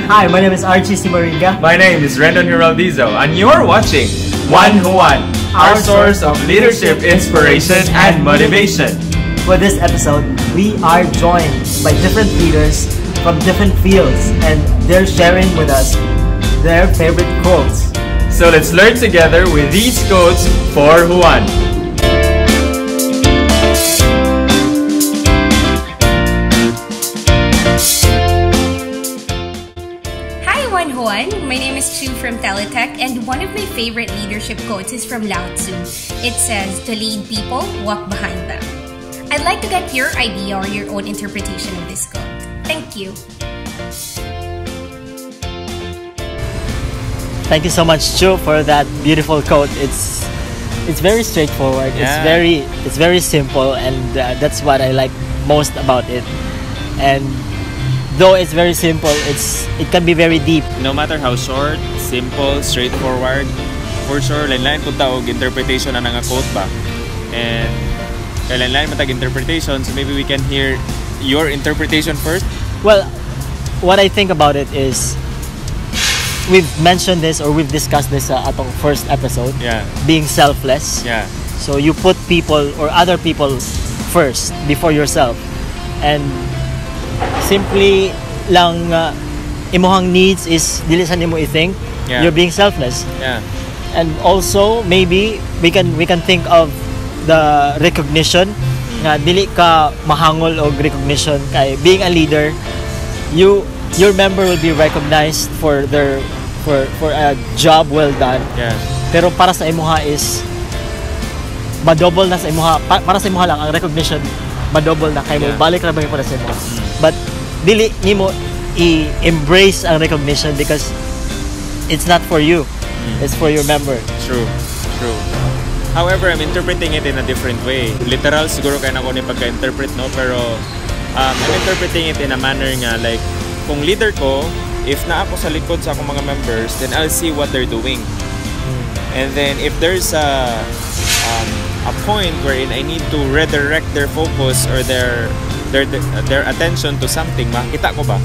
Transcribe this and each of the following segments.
Hi, my name is Archie Simaringa. My name is Rendon Hiraldizo, and you're watching OneJuan, our source of leadership, inspiration, and motivation. For this episode, we are joined by different leaders from different fields, and they're sharing with us their favorite quotes. So let's learn together with these quotes for Juan. Juan, my name is Chu from Teletech, and one of my favorite leadership quotes is from Lao Tzu. It says, "To lead people, walk behind them." I'd like to get your idea or your own interpretation of this quote. Thank you. Thank you so much, Chu, for that beautiful quote. It's very straightforward. Yeah. It's very simple, and that's what I like most about it. And though it's very simple, it can be very deep. No matter how short, simple, straightforward, for sure, lain-lain po tawag interpretation na nga quote ba. And lain-lain matag interpretation, so maybe we can hear your interpretation first. Well, what I think about it is, we've mentioned this or we've discussed this atong first episode. Yeah. Being selfless. Yeah. So you put people or other people first before yourself. And simply lang imuhang needs is dili sa nimo i-think. Yeah. You're being selfless. Yeah. And also maybe we can think of the recognition nga dili ka mahangol og recognition kay being a leader, your member will be recognized for a job well done. Yeah. Pero para sa imuha is madouble na sa imuha, para sa imuha lang ang recognition madouble na kay mo balik ra ba para sa imuha. But dili nimo i-embrace ang recognition because it's not for you. It's for your member. True. However, I'm interpreting it in a different way. Literal siguro kaya na ko ni pagka-interpret, no? Pero I'm interpreting it in a manner nga like kung leader ko, if na ako sa likod sa akong mga members, then I'll see what they're doing. And then if there's a point wherein I need to redirect their focus or their attention to something, makita ko ba?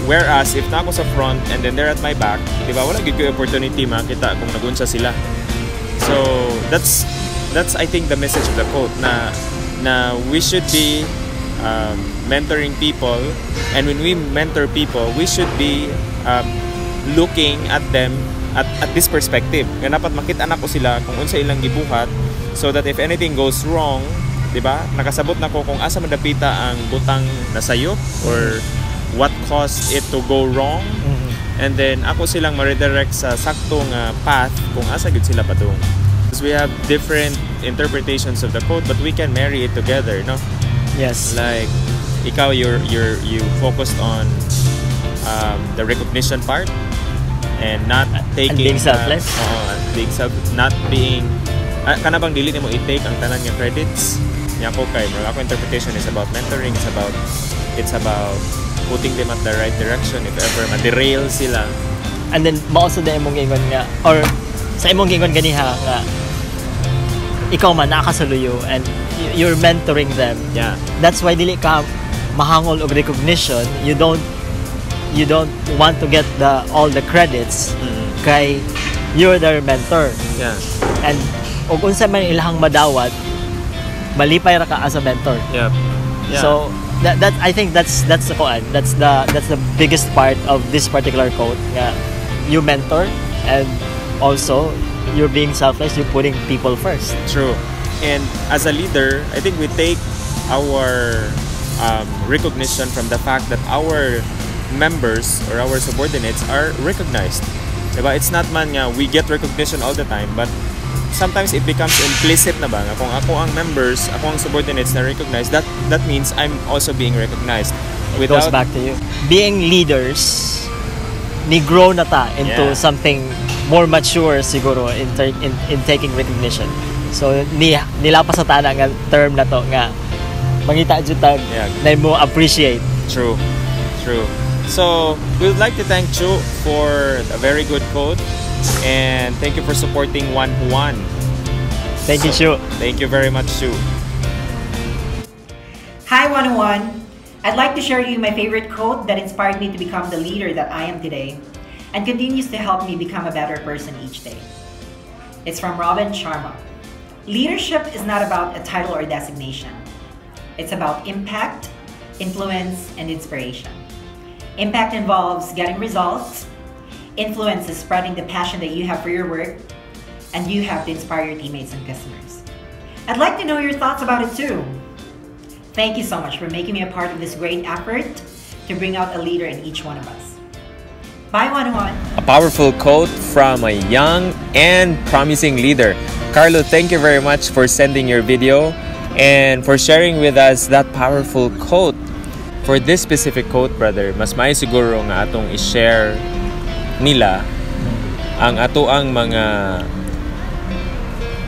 Whereas if na ako sa front and then they're at my back, di ba, wala gid ko opportunity makita kung nagunsa sila. So that's I think the message of the quote na we should be mentoring people, and when we mentor people, we should be looking at them at this perspective. Nga dapat makita na ko sila kung unsa ilang gibuhat, so that if anything goes wrong, di ba, nakasabot na ko kung asa madapita ang butang nasayo or what caused it to go wrong. And then ako silang ma-redirect sa saktong path kung asa gid sila padung. Because we have different interpretations of the quote, but we can marry it together, no? Yes. Like ikaw you focused on the recognition part and not taking and being selfless. Not being kana bang dili nimo i-take ang tanan nga credits. Nya ko kay ako interpretation is about mentoring, it's about putting them at the right direction if ever ma-derail sila. And then also the imong gingon nga or sa imong gingon ganiha nga ikaw man nakasuluyo and you're mentoring them. Yeah. That's why dili ka mahangol og recognition. You don't want to get all the credits kay you're their mentor. Yeah. And og unsa man ilahang madawat, malipay ra ka as a mentor. Yeah. So that I think that's the point. That's the biggest part of this particular quote. Yeah, you mentor, and also you're being selfless. You're putting people first. True. And as a leader, I think we take our recognition from the fact that our members or our subordinates are recognized. Diba? It's not man nga we get recognition all the time, but sometimes it becomes implicit na ba nga kung ako ang members, ako ang subordinates na recognized, that means I'm also being recognized. It goes back to you. Being leaders, ni grow na ta into something more mature siguro in taking recognition. So nila pa sa tana nga term na to nga mangita jud tag na mo appreciate. True. So we would like to thank Chu for a very good quote. And thank you for supporting OneJuan. Thank you, Chu. Thank you very much, Chu. Hi, OneJuan. I'd like to share you my favorite quote that inspired me to become the leader that I am today and continues to help me become a better person each day. It's from Robin Sharma. Leadership is not about a title or designation. It's about impact, influence, and inspiration. Impact involves getting results. Influence is spreading the passion that you have for your work, and you have to inspire your teammates and customers. I'd like to know your thoughts about it too. Thank you so much for making me a part of this great effort to bring out a leader in each one of us. Bye, OneJuan. A powerful quote from a young and promising leader. Carlo, thank you very much for sending your video and for sharing with us that powerful quote. For this specific quote, brother, mas may siguro nga atong i-share nila ang atoang mga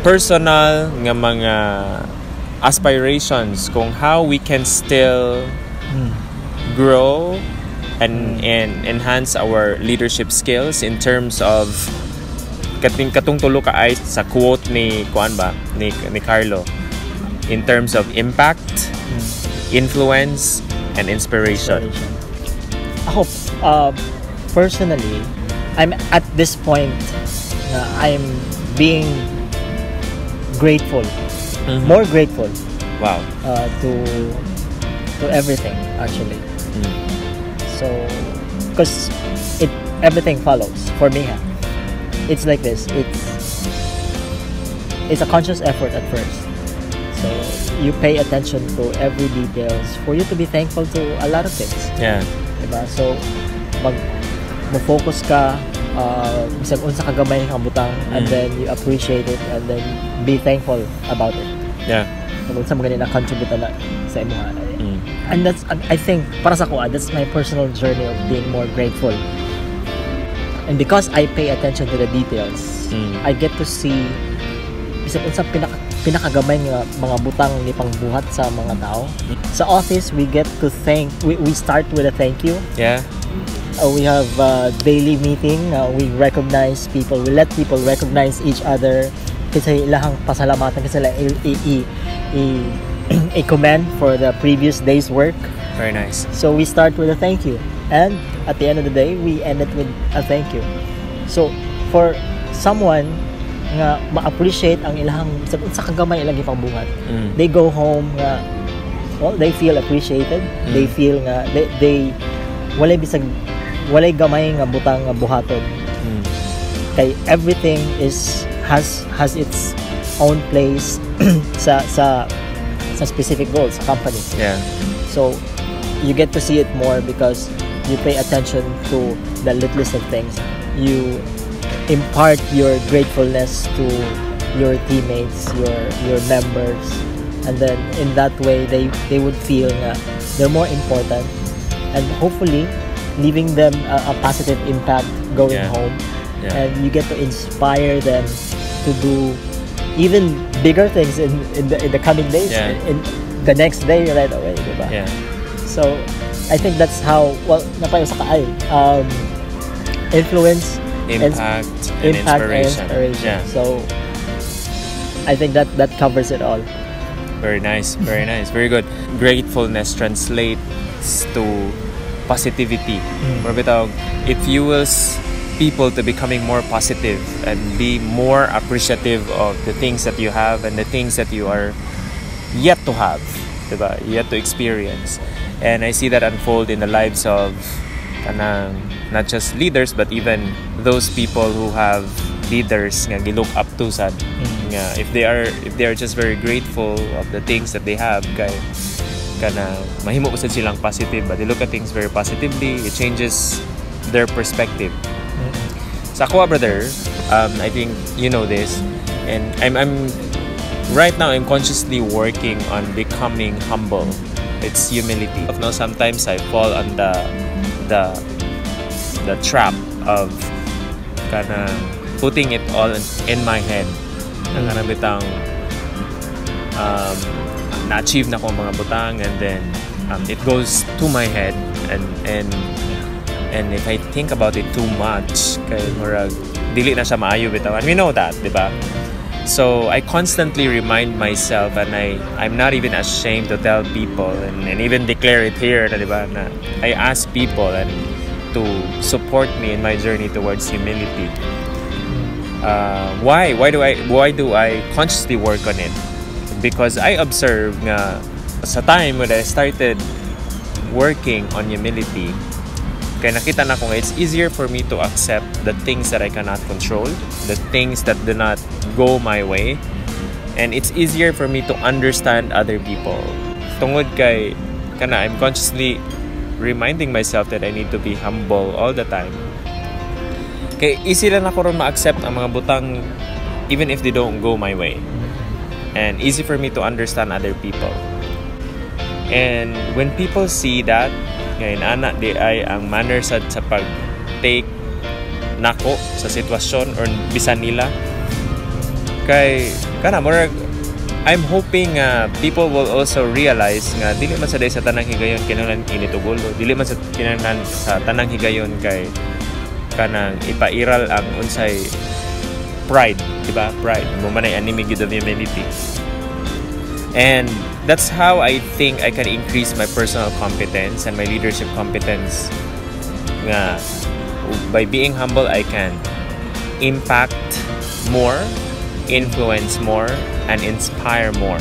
personal nga mga aspirations kung how we can still grow and enhance our leadership skills in terms of katong tulo ka ay sa quote ni ni Carlo in terms of impact, influence, and inspiration. Ako, personally, I'm at this point na I'm being grateful, more grateful. Wow. To everything actually. So, because everything follows for me. It's like this. It's a conscious effort at first. So you pay attention to every details for you to be thankful to a lot of things. Yeah. Diba? So mag-focus ka bisag unsa ka gamay kang butang and then you appreciate it and then be thankful about it. Yeah. Kung unsa mo ganina contribute na sa imo. And that's, I think, para sa ko, that's my personal journey of being more grateful. And because I pay attention to the details, I get to see bisag unsa pinakagamay nga mga butang ni pangbuhat sa mga tao. Sa office, we get to we start with a thank you. Yeah. We have a daily meeting. We recognize people. We let people recognize each other. Kasi ilahang pasalamatan kasi sila a comment for the previous day's work. Very nice. So we start with a thank you, and at the end of the day, we end it with a thank you. So for someone nga ma-appreciate ang ilahang sa kagamay ilang ipangbuhat, they go home nga, well, they feel appreciated. They feel nga they walay gamay nga butang nga buhaton. Kay everything has its own place sa specific goals sa company. Yeah. So you get to see it more because you pay attention to the littlest of things. You impart your gratefulness to your teammates, your members, and then in that way they would feel they're more important, and hopefully leaving them a positive impact going home. Yeah. And you get to inspire them to do even bigger things in the coming days, in the next day right away, diba? Yeah. So I think that's how, well, napayo sa kaay, influence, impact and inspiration. Yeah. So I think that covers it all. Very nice, very nice, very good. Gratefulness translates to positivity. It fuels people to becoming more positive and be more appreciative of the things that you have and the things that you are yet to have, diba? Yet to experience. And I see that unfold in the lives of not just leaders but even those people who have leaders nga gilook up to sad. Nga if they are just very grateful of the things that they have, kay kana mahimo usad silang positive, but they look at things very positively. It changes their perspective. Sa ako, brother, I think you know this, and I'm right now I'm consciously working on becoming humble. It's humility. No, sometimes I fall on the trap of kana putting it all in my head. Kana bitang na-achieve na ko mga butang, and then it goes to my head, and if I think about it too much, kay murag dili na siya maayo bitaw. And we know that, di ba? So I constantly remind myself, and I'm not even ashamed to tell people and even declare it here, diba, na I ask people and to support me in my journey towards humility. Why do I consciously work on it? Because I observe nga sa time when I started working on humility, kaya nakita na ko nga it's easier for me to accept the things that I cannot control, the things that do not go my way, and it's easier for me to understand other people. Tungod kay I'm consciously reminding myself that I need to be humble all the time. Kaya easy lang ako ron ma-accept ang mga butang even if they don't go my way. And easy for me to understand other people. And when people see that, ngayon anak di ay ang manner sa pag-take nako sa sitwasyon or bisan nila. Kay I'm hoping people will also realize nga dili man sa tanang higayon kinahanglan initugulo, dili man sa kinahanglan sa tanang higayon kay kanang ipairal ang unsay pride, diba? Pride mo man ay enemy gid of humility. And that's how I think I can increase my personal competence and my leadership competence. Nga by being humble, I can impact more, influence more, and inspire more.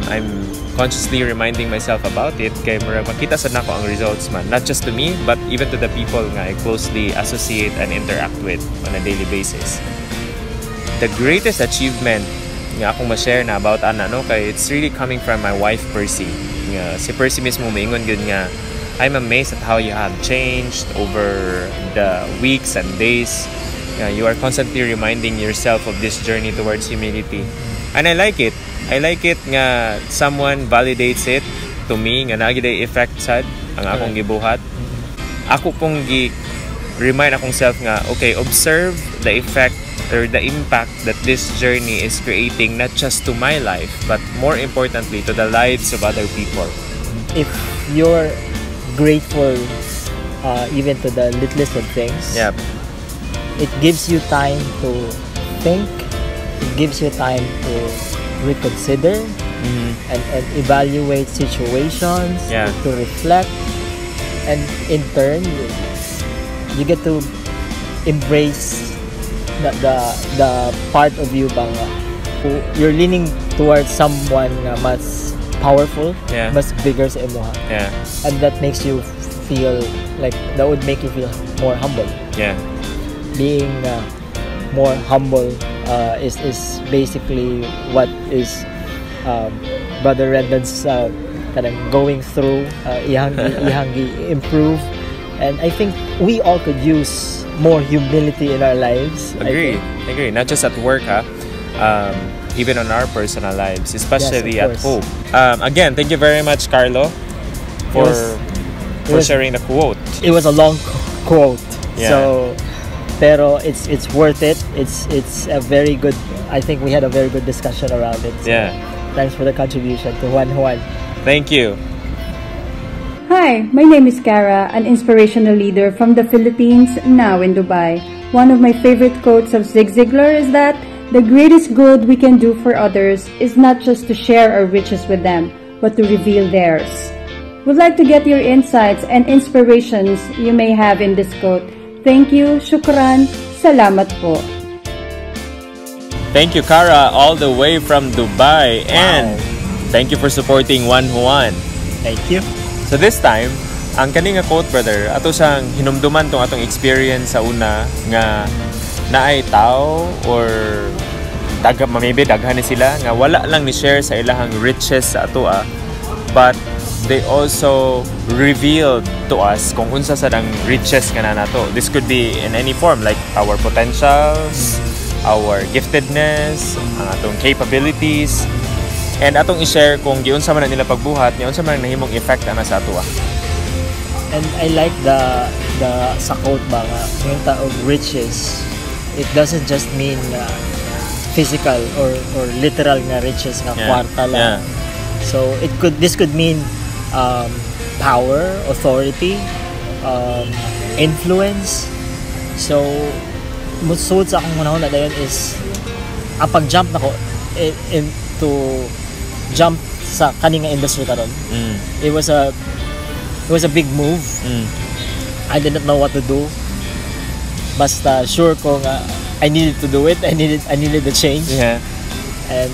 I'm consciously reminding myself about it kay makita sa nako ang results man, not just to me but even to the people nga I closely associate and interact with on a daily basis. The greatest achievement nga akong ma-share na about kay it's really coming from my wife Percy. Nga si Percy mismo maingon gyud nga I'm amazed at how you have changed over the weeks and days. You are constantly reminding yourself of this journey towards humility. And I like it. I like it nga someone validates it to me nga naagi day effect sad ang akong gibuhat. Ako pong remind akong self nga okay, observe the effect or the impact that this journey is creating not just to my life but more importantly to the lives of other people. If you're grateful even to the littlest of things, yep, it gives you time to think, it gives you time to reconsider and evaluate situations, yeah, to reflect, and in turn you get to embrace the part of you bang you're leaning towards someone mas powerful, yeah, mas bigger sa imo, yeah, and that makes you feel like that would make you feel more humble. Yeah, being more humble is basically what is Brother Rendon's going through, ihangi improve, and I think we all could use more humility in our lives. Agree. Not just at work, even on our personal lives, especially yes, at home. Again, thank you very much, Carlo, for sharing the quote. It was a long quote, yeah. So pero it's worth it. It's a very good. I think we had a very good discussion around it. So yeah. Thanks for the contribution to Juan. Thank you. Hi, my name is Cara, an inspirational leader from the Philippines, now in Dubai. One of my favorite quotes of Zig Ziglar is that the greatest good we can do for others is not just to share our riches with them, but to reveal theirs. We'd like to get your insights and inspirations you may have in this quote. Thank you, shukran, salamat po. Thank you, Cara, all the way from Dubai. Wow. And thank you for supporting OneJuan. Thank you. So this time, ang kaning quote, brother, ato siyang hinumduman tong atong experience sa una nga naay tao or maybe daghan ni sila nga wala lang ni share sa ilahang riches sa ato but they also revealed to us kung unsa sa dang riches kana nato. This could be in any form, like our potentials, our giftedness, ang atong capabilities, and atong i-share kung giunsa man nila pagbuhat, giunsa man nahimong effect ana sa ato. And I like the sa quote ba nga yung taog riches. It doesn't just mean physical or literal nga riches nga kwarta lang. Yeah. So this could mean power, authority, influence. So musud sa akong manahon na dayon is ang pag-jump nako into jump sa kaning industry karon. It was a big move. I didn't know what to do. Basta sure ko nga I needed to do it. I needed the change. Yeah. And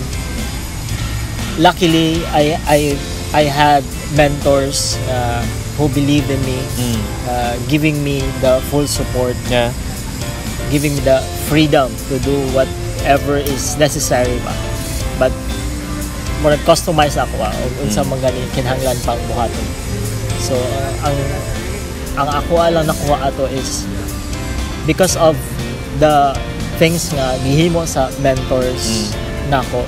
luckily I had mentors who believed in me, giving me the full support, giving me the freedom to do whatever is necessary ba. But more customize ako unsa man gani kinahanglan pang buhaton. So ang ako lang nakuha ato is because of the things nga gihimo sa mentors nako.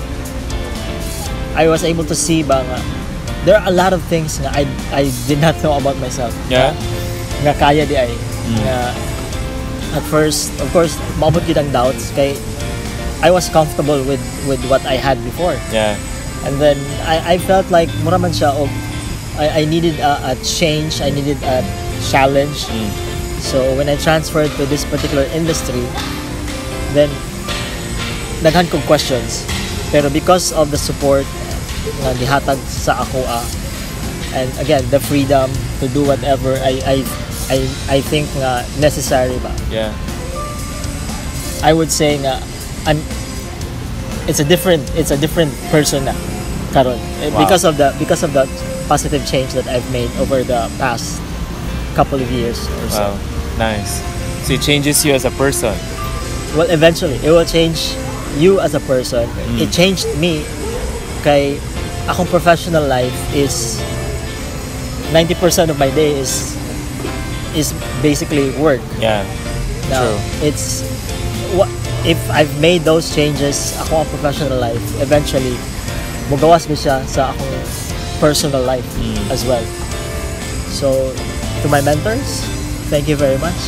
I was able to see ba nga there are a lot of things nga I did not know about myself. Yeah. Nga kaya di ay. Nga at first, of course, maabot gid ang doubts kay I was comfortable with what I had before. Yeah. And then I felt like mura man siya og I needed a change, I needed a challenge. So when I transferred to this particular industry, then daghan kong questions. Pero because of the support nga gihatag sa ako and again the freedom to do whatever I think nga necessary ba. Yeah. I would say nga it's a different person na karon. Wow. Because of the positive change that I've made over the past couple of years or so. Wow. Nice. So it changes you as a person. Well, eventually it will change you as a person. It changed me kay akong professional life is 90% of my day is basically work. Yeah. Now, True. it's what if I've made those changes ako ang professional life, eventually mugawas mi siya sa akong personal life as well. So to my mentors, thank you very much.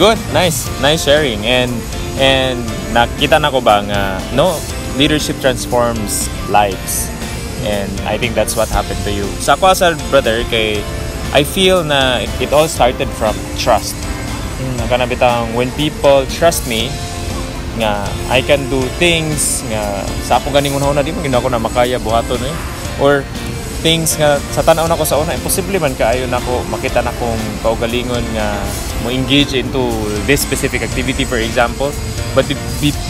Good. Nice sharing. And nakita na ko ba nga leadership transforms lives. And I think that's what happened to you. Sa ako as a brother kay I feel na it all started from trust. Nakanabitang when people trust me nga I can do things nga sa ako ganing una di man ako na makaya buhaton or things nga sa tanaw na ko sa una imposible man kaayo nako makita na kong kaugalingon nga mo engage into this specific activity, for example, but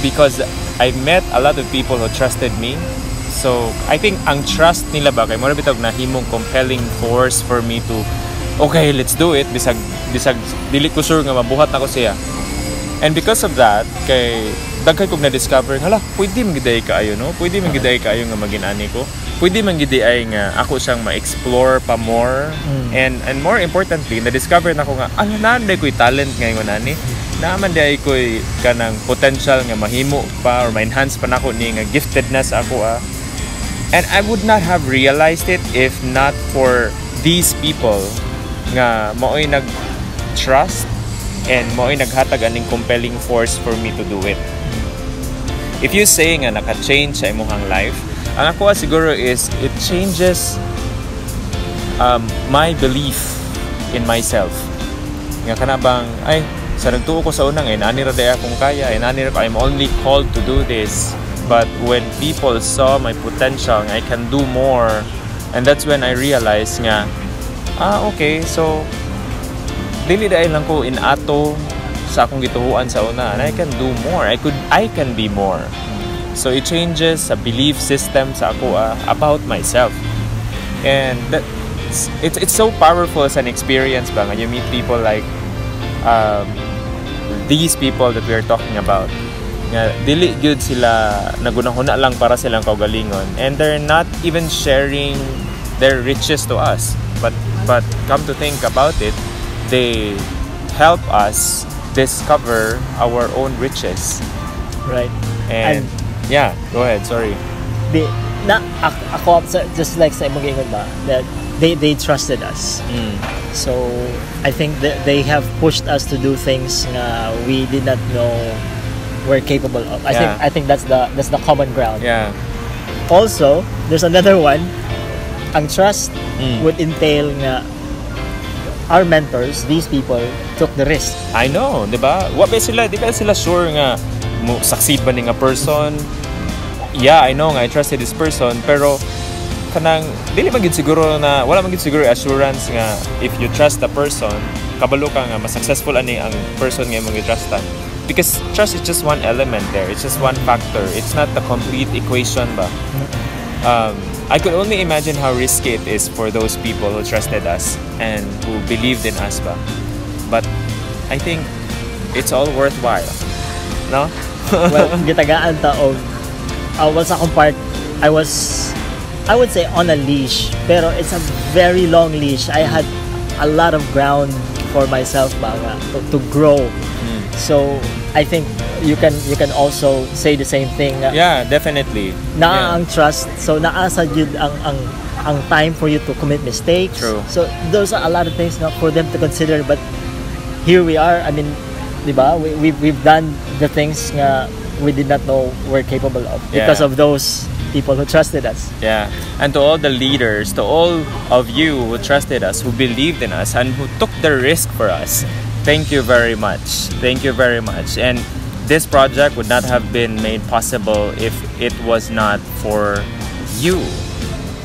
because I met a lot of people who trusted me. So I think ang trust nila ba kay mo bitag nahimong compelling force for me to okay, let's do it bisag dili ko sure nga mabuhat na ko siya. And because of that kay daghan kog na discover hala pwede man giday kaayo pwede man giday kaayo nga magin-ani ko, pwede man giday nga ako siyang ma-explore pa more. And more importantly na discover na ko nga nanday ko'y talent ngayon ani naman day ko'y kanang potential nga mahimo pa or ma-enhance pa nako ni nga giftedness ako and I would not have realized it if not for these people nga mao'y nag-trust and mao'y naghatag aning compelling force for me to do it. If you say nga naka-change sa imong life, ang ako siguro is it changes my belief in myself. Nga kanabang ay sa nagtuo ko sa unang nani ra day akong kaya, nani ra I'm only called to do this. But when people saw my potential, I can do more, and that's when I realized nga okay, so dili dahil lang ko inato sa akong gituhuan sa una, and I can do more. I can be more. So it changes a belief system sa ako about myself. And that it's so powerful as an experience ba nga you meet people like these people that we are talking about. Nga dili gyud sila nagunahuna lang para silang kaugalingon, and they're not even sharing their riches to us. But come to think about it, they help us discover our own riches. Right. And yeah, go ahead, sorry. Ako just like sa imong ingon ba that they trusted us. So I think that they have pushed us to do things we did not know we're capable of. I think that's the common ground. Yeah. Also, there's another one. Ang trust would entail nga our mentors, these people, took the risk. I know, di ba? Di ba sila sure nga succeed ba ni nga person. Yeah, I know nga I trusted this person, pero kanang dili man gid siguro na wala man gid siguro assurance nga if you trust the person, kabalo ka nga mas successful ani ang person nga imong i-trustan. Because trust is just one element there. It's just one factor. It's not the complete equation ba. I could only imagine how risky it is for those people who trusted us and who believed in us ba. But I think it's all worthwhile. No? Well, gitagaan ta og well sa akong part, I would say on a leash, pero it's a very long leash. I had a lot of ground for myself ba to grow. So I think you can also say the same thing. Yeah, definitely. Ang trust, so naasa jud ang time for you to commit mistakes. True. So those are a lot of things for them to consider, but here we are. I mean, diba? We've done the things nga we did not know we're capable of because of those people who trusted us. Yeah. And to all the leaders, to all of you who trusted us, who believed in us, and who took the risk for us, thank you very much. Thank you very much. And this project would not have been made possible if it was not for you,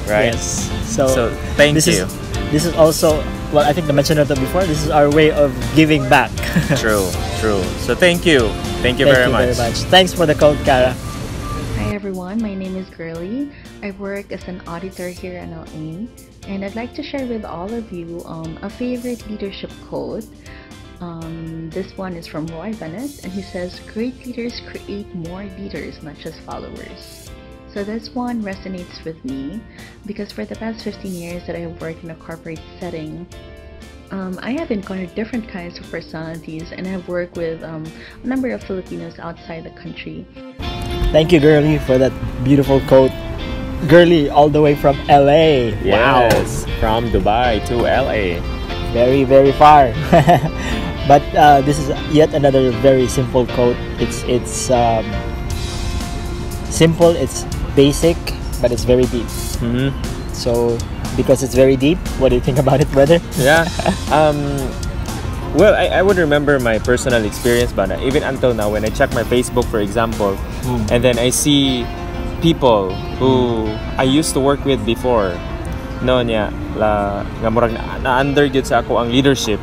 right? Yes. So thank you. This is also, well, I think I mentioned it before, this is our way of giving back. True. So thank you. Thank you very much. Thanks for the code, Cara. Hi everyone, my name is Girlie. I work as an auditor here in LA, and I'd like to share with all of you a favorite leadership quote. This one is from Roy Bennett, and he says, "Great leaders create more leaders, not just followers." So this one resonates with me because for the past 15 years that I have worked in a corporate setting, I have encountered different kinds of personalities, and I have worked with a number of Filipinos outside the country. Thank you, Girlie, for that beautiful quote. Girlie, all the way from LA. Yes, from Dubai to LA. Very, very far. But this is yet another very simple quote. It's simple, it's basic, but it's very deep. So because it's very deep, what do you think about it, brother? Yeah. Well, I would remember my personal experience, but even until now, when I check my Facebook, for example, and then I see people who I used to work with before, no niya, nga murag na under gyud sa ako ang leadership.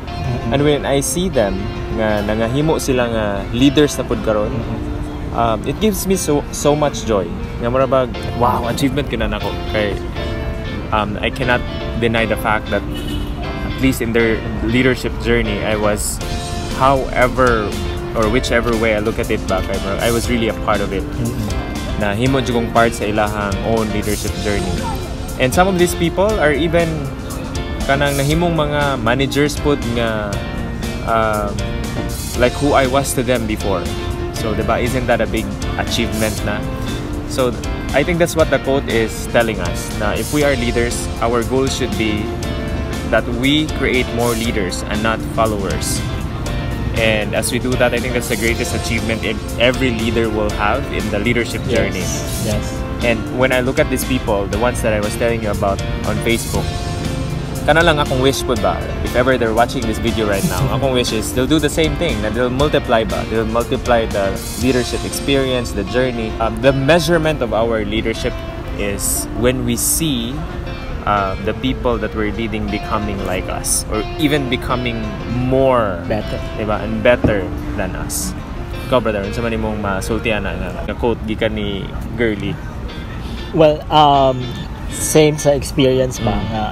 And when I see them, nga nangahimo sila nga leaders na pud karon, it gives me so much joy. Nga murag wow, achievement kina nako. Kay I cannot deny the fact that at least in their leadership journey, I was, however or whichever way I look at it back, I was really a part of it. Na himo jud kong part sa ilahang own leadership journey. And some of these people are even kanang nahimong mga managers pud nga like who I was to them before. So diba, isn't that a big achievement na? So I think that's what the quote is telling us. Na if we are leaders, our goal should be that we create more leaders and not followers. And as we do that, I think that's the greatest achievement every leader will have in the leadership journey. Yes. And when I look at these people, the ones that I was telling you about on Facebook, kana lang akong wish po ba, if ever they're watching this video right now, akong wish is they'll do the same thing, na they'll multiply ba, they'll multiply the leadership experience, the journey. The measurement of our leadership is when we see the people that we're leading becoming like us, or even becoming more Better. diba, and better than us. Ikaw, brother, ano sa man imong masultihan na quote gikan ni Girlie? Well, same sa experience ba nga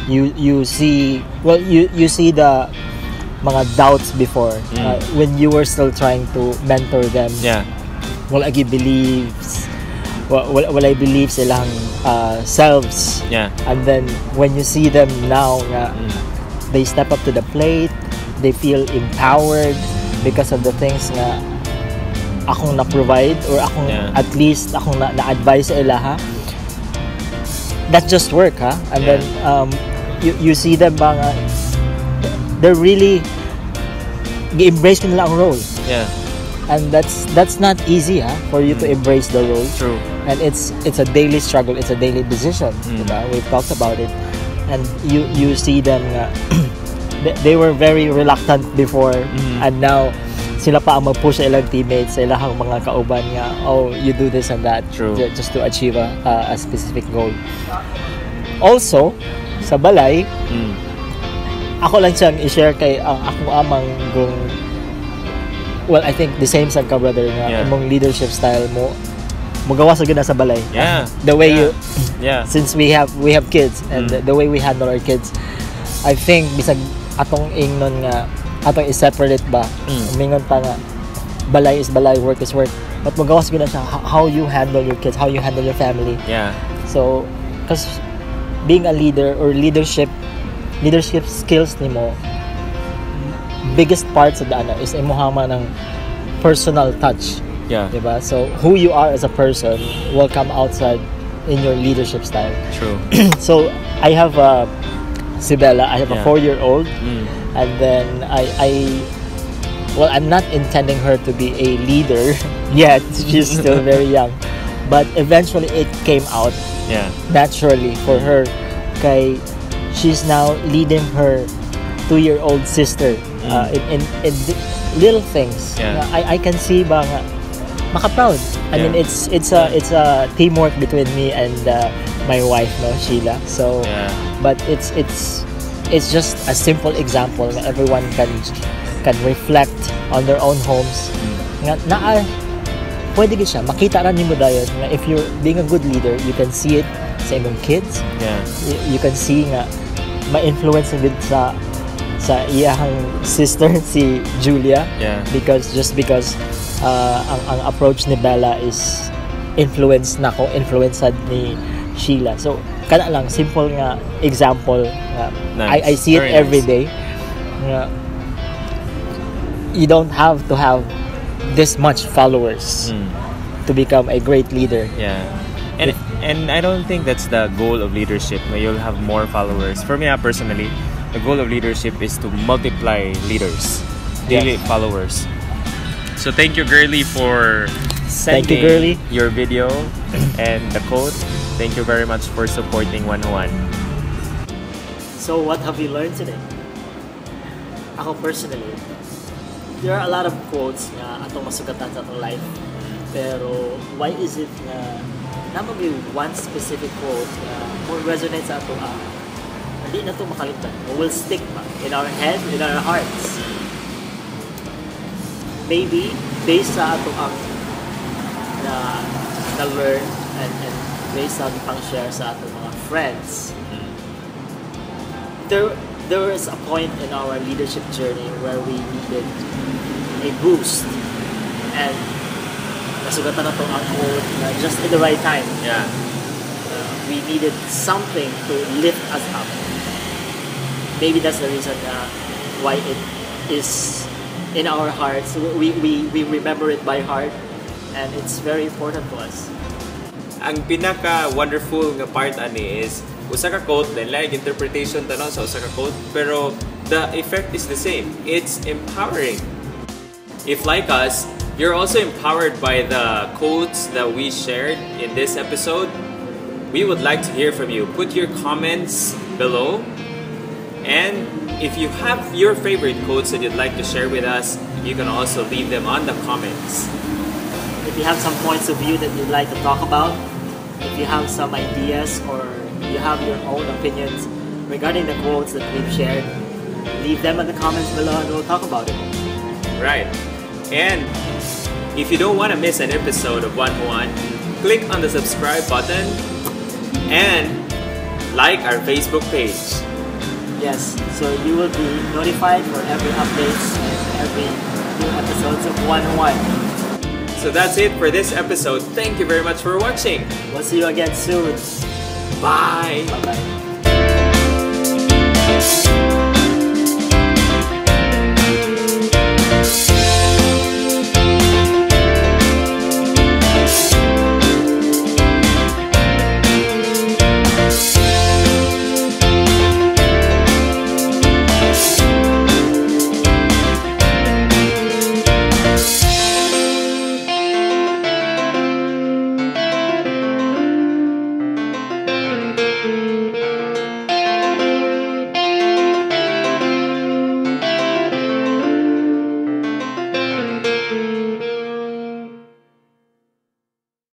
you see, well, you see the mga doubts before when you were still trying to mentor them. Yeah. Well, I believes I believe silang selves. Yeah. And then when you see them now, they step up to the plate, they feel empowered because of the things nga akong na-provide or akong at least akong na-advise sa ilaha. That's just work, ha? And then you see them mga they're really embrace nila ang role. Yeah. And that's not easy, ha, for you to embrace the role. True. And it's a daily struggle, it's a daily decision. Diba? We've talked about it. And you see them they were very reluctant before, and now sila pa ang mag-push sa ilang teammates, sa ilang mga kauban nga, oh, you do this and that. True. Just to achieve a specific goal. Also, sa balay, ako lang siyang i-share kay akong amang kung, well, I think the same sa ka, brother, nga among leadership style mo, magawa sa gina sa balay. Yeah. The way you, since we have kids, and the way we handle our kids, I think bisag atong ingnon nga atong i-separate ba, mingon pa nga balay is balay, work is work, but magawas gina siya how you handle your kids, how you handle your family. So because being a leader or leadership skills nimo, biggest part sa dana is imuhama ng personal touch. Diba? So who you are as a person will come outside in your leadership style. True. So I have si Bella, I have a 4-year-old, and then I'm not intending her to be a leader yet. She's still very young, but eventually it came out naturally for her. Kay she's now leading her 2-year-old sister in little things. I can see ba nga maka-proud. I mean it's a teamwork between me and my wife, no, Sheila. So but it's just a simple example that everyone can reflect on their own homes. Nga pwede gid siya makita ra nimo dayon nga if you're being a good leader, you can see it sa imong kids. You can see nga ma-influence gid sa iyang sister si Julia, because ang approach ni Bella is influenced ni Sheila. So kana lang simple nga example. I see it every day. You don't have to have this much followers to become a great leader. And I don't think that's the goal of leadership. You'll have more followers. For me personally, the goal of leadership is to multiply leaders, daily followers. So thank you, Girlie, for sending your video and the quote. Thank you very much for supporting OneJuan. So what have you learned today? Ako personally, there are a lot of quotes nga atong masugatan sa atong life. Pero why is it nga naman may one specific quote na more resonate sa ato hindi na ito makalimutan, will stick pa in our head, in our hearts. Maybe based sa ato na learn and based sa pang share sa ato mga friends. There was a point in our leadership journey where we needed a boost, and nasugatan na ito ang quote just in the right time. We needed something to lift us up. Maybe that's the reason why it is in our hearts. We remember it by heart, and it's very important to us. Ang pinaka-wonderful nga part ani is usa ka quote, then like interpretation tanon sa usa ka quote, pero the effect is the same. It's empowering. If like us, you're also empowered by the quotes that we shared in this episode, we would like to hear from you. Put your comments below, and if you have your favorite quotes that you'd like to share with us, you can also leave them on the comments. If you have some points of view that you'd like to talk about, if you have some ideas or you have your own opinions regarding the quotes that we've shared, leave them in the comments below and we'll talk about it. Right. And if you don't want to miss an episode of OneJuan, click on the subscribe button and like our Facebook page. Yes, so you will be notified for every updates and every new episodes of OneJuan. So that's it for this episode. Thank you very much for watching. We'll see you again soon. Bye. Bye-bye.